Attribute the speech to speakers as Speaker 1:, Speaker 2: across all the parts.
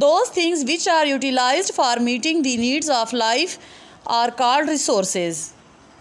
Speaker 1: those things which are utilized for meeting the needs of life are called resources।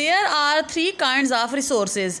Speaker 1: There are 3 kinds of resources।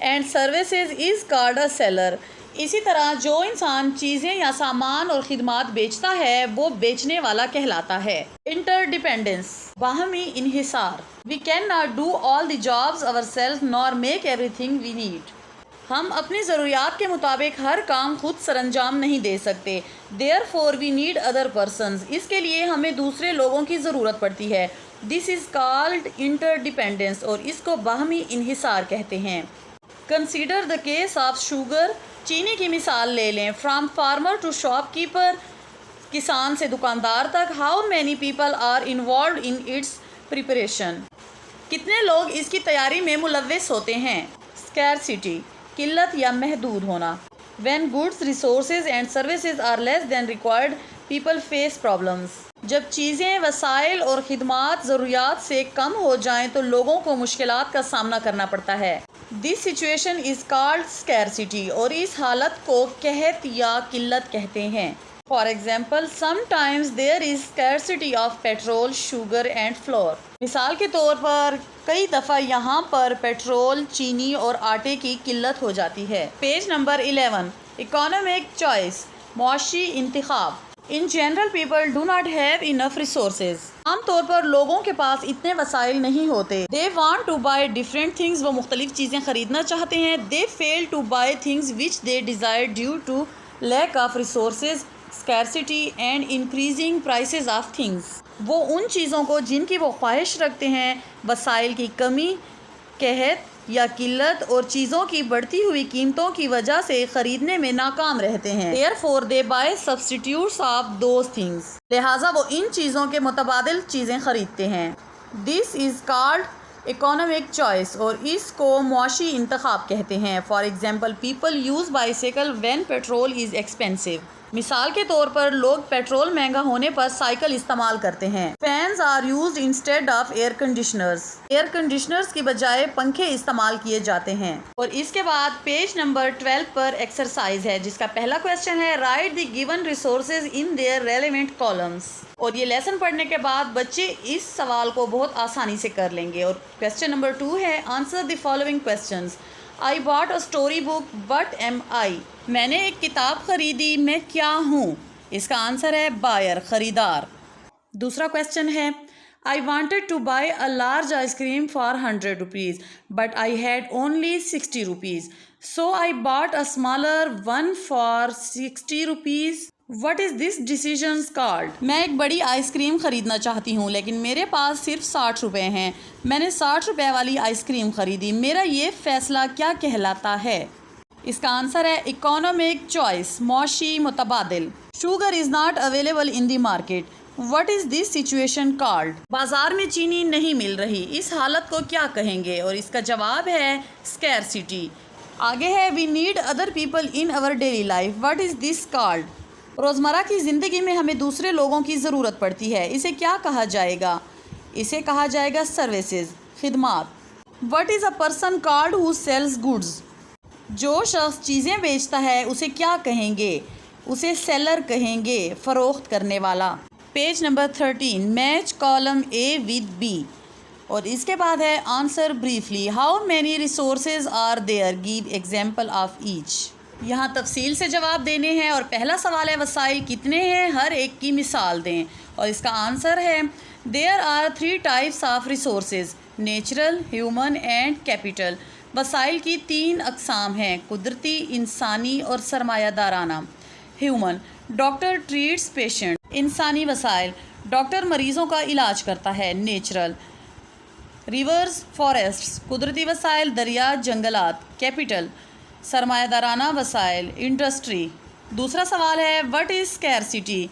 Speaker 1: and services is called a seller. اسی طرح جو انسان چیزیں یا سامان اور خدمات بیچتا ہے وہ بیچنے والا کہلاتا ہے. Interdependence, باہمی انحصار. We cannot do all the jobs ourselves nor make everything we need. ہم اپنی ضروریات کے مطابق ہر کام خود سر انجام نہیں دے سکتے. Therefore we need other persons. اس کے لیے ہمیں دوسرے لوگوں کی ضرورت پڑتی ہے. This is called interdependence اور اس کو باہمی انحصار کہتے ہیں. Consider the case of sugar. چینی کی مثال لے لیں. From farmer to shopkeeper, کسان سے دکاندار تک. How many people are involved in its preparation. کتنے لوگ اس کی تیاری میں ملوث ہوتے ہیں. Scarcity, قلت یا محدود ہونا. When goods, resources and services are less than required, people face problems. جب چیزیں، وسائل اور خدمات ضروریات سے کم ہو جائیں تو لوگوں کو مشکلات کا سامنا کرنا پڑتا ہے. This situation is called scarcity اور اس حالت کو قحط یا قلت کہتے ہیں. For example, sometimes there is scarcity of petrol, sugar and flour. مثال کے طور پر کئی دفعہ یہاں پر پیٹرول، چینی اور آٹے کی قلت ہو جاتی ہے. Page number 11. Economic choice, معاشی انتخاب. In general, people do not have enough resources. عام طور پر لوگوں کے پاس اتنے وسائل نہیں ہوتے. They want to buy different things. وہ مختلف چیزیں خریدنا چاہتے ہیں. They fail to buy things which they desire due to lack of resources, scarcity and increasing prices of things. وہ ان چیزوں کو جن کی وہ خواہش رکھتے ہیں وسائل کی کمی، قحط یا قلت اور چیزوں کی بڑھتی ہوئی قیمتوں کی وجہ سے خریدنے میں ناکام رہتے ہیں. Therefore they buy substitutes of those things. لہٰذا وہ ان چیزوں کے متبادل چیزیں خریدتے ہیں. This is called economic choice اور اس کو معاشی انتخاب کہتے ہیں. For example, people use bicycle when petrol is expensive. مثال کے طور پر لوگ پیٹرول مہنگا ہونے پر سائیکل استعمال کرتے ہیں. Fans are used instead of air conditioners. Air conditioners کی بجائے پنکھے استعمال کیے جاتے ہیں. اور اس کے بعد پیج نمبر 12 پر ایکسرسائز ہے جس کا پہلا کویسچن ہے write the given resources in their relevant columns. اور یہ لیسن پڑھنے کے بعد بچے اس سوال کو بہت آسانی سے کر لیں گے. اور کویسچن نمبر 2 ہے answer the following questions. I bought a story book. What am I? میں نے ایک کتاب خریدی، میں کیا ہوں؟ اس کا آنسر ہے buyer، خریدار. دوسرا کویسچن ہے I wanted to buy a large ice cream for 100 rupees, but I had only 60 rupees. So I bought a smaller one for 60 rupees. What is this decision called? میں ایک بڑی ice cream خریدنا چاہتی ہوں لیکن میرے پاس صرف 60 روپے ہیں. میں نے 60 روپے والی آئس کریم خریدی. میرا یہ فیصلہ کیا کہلاتا ہے؟ اس کا آنسر ہے اکانومک چوائس، معاشی متبادل. Sugar is not available in the market. What is this situation called? بازار میں چینی نہیں مل رہی، اس حالت کو کیا کہیں گے؟ اور اس کا جواب ہے اسکیرسٹی. آگے ہے we need other people in our daily life. What is this called? روزمرہ کی زندگی میں ہمیں دوسرے لوگوں کی ضرورت پڑتی ہے، اسے کیا کہا جائے گا؟ اسے کہا جائے گا سروسز، خدمات. What is a person called who sells goods? جو شخص چیزیں بیچتا ہے اسے کیا کہیں گے؟ اسے سیلر کہیں گے، فروخت کرنے والا. Page number 13 match column A with B. اور اس کے بعد ہے answer briefly. How many resources are there? Give example of each. یہاں تفصیل سے جواب دینے ہیں اور پہلا سوال ہے وسائل کتنے ہیں، ہر ایک کی مثال دیں. اور اس کا آنسر ہے there are 3 types of resources, natural, human and capital. وسائل کی 3 اقسام ہیں، قدرتی، انسانی اور سرمایہ دارانہ. Human, doctor traits patient. انسانی وسائل، ڈاکٹر مریضوں کا علاج کرتا ہے. Natural, rivers, forests. قدرتی وسائل، دریا، جنگلات. کیپیٹل، سرمایہ دارانہ وسائل، انڈسٹری. دوسرا سوال ہے وٹ از اسکیرسٹی؟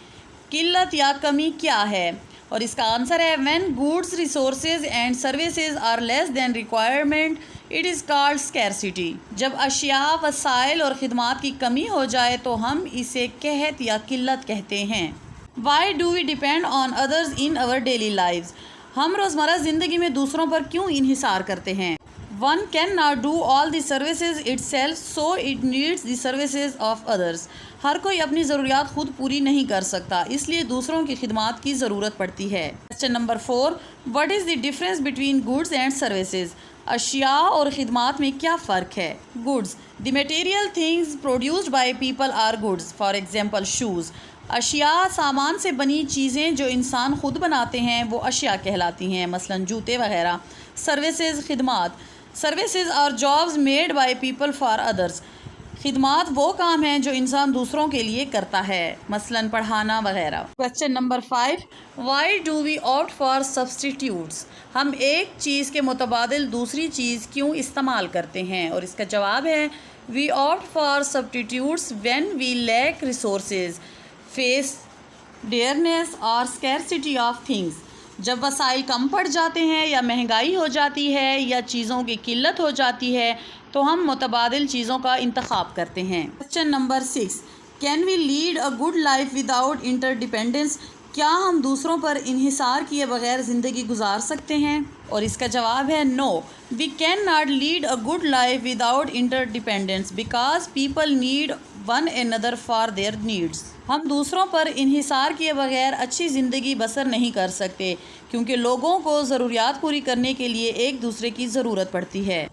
Speaker 1: قلت یا کمی کیا ہے؟ اور اس کا آنسر ہے when goods, resources and services are less than requirement it is called scarcity. جب اشیاء، وسائل اور خدمات کی کمی ہو جائے تو ہم اسے قحط یا قلت کہتے ہیں. Why do we depend on others in our daily lives? ہم روزمرہ زندگی میں دوسروں پر کیوں انحصار کرتے ہیں؟ One cannot do all the services itself, so it needs the services of others. ہر کوئی اپنی ضروریات خود پوری نہیں کر سکتا، اس لیے دوسروں کی خدمات کی ضرورت پڑتی ہے. Question number 4. What is the difference between goods and services? اشیاء اور خدمات میں کیا فرق ہے؟ Goods, the material things produced by people are goods, for example shoes. اشیاء، سامان سے بنی چیزیں جو انسان خود بناتے ہیں وہ اشیاء کہلاتی ہیں، مثلاً جوتے وغیرہ۔ سروسز، خدمات، services are jobs made by people for others. خدمات وہ کام ہیں جو انسان دوسروں کے لیے کرتا ہے، مثلاً پڑھانا وغیرہ۔ Question number 5، why do we opt for substitutes? ہم ایک چیز کے متبادل دوسری چیز کیوں استعمال کرتے ہیں؟ اور اس کا جواب ہے we opt for substitutes when we lack resources, face dearness اور اسکیرسٹی آف تھنگز۔ جب وسائل کم پڑ جاتے ہیں یا مہنگائی ہو جاتی ہے یا چیزوں کی قلت ہو جاتی ہے تو ہم متبادل چیزوں کا انتخاب کرتے ہیں۔ Question number 6، can we lead a good life without interdependence? کیا ہم دوسروں پر انحصار کیے بغیر زندگی گزار سکتے ہیں؟ اور اس کا جواب ہے no, we can not lead a good life without interdependence because people need one another for their needs. ہم دوسروں پر انحصار کیے بغیر اچھی زندگی بسر نہیں کر سکتے کیونکہ لوگوں کو ضروریات پوری کرنے کے لیے ایک دوسرے کی ضرورت پڑتی ہے۔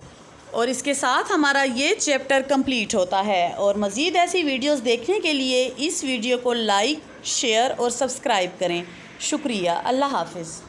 Speaker 1: اور اس کے ساتھ ہمارا یہ چیپٹر کمپلیٹ ہوتا ہے، اور مزید ایسی ویڈیوز دیکھنے کے لیے اس ویڈیو کو لائک، شیئر اور سبسکرائب کریں۔ شکریہ، اللہ حافظ۔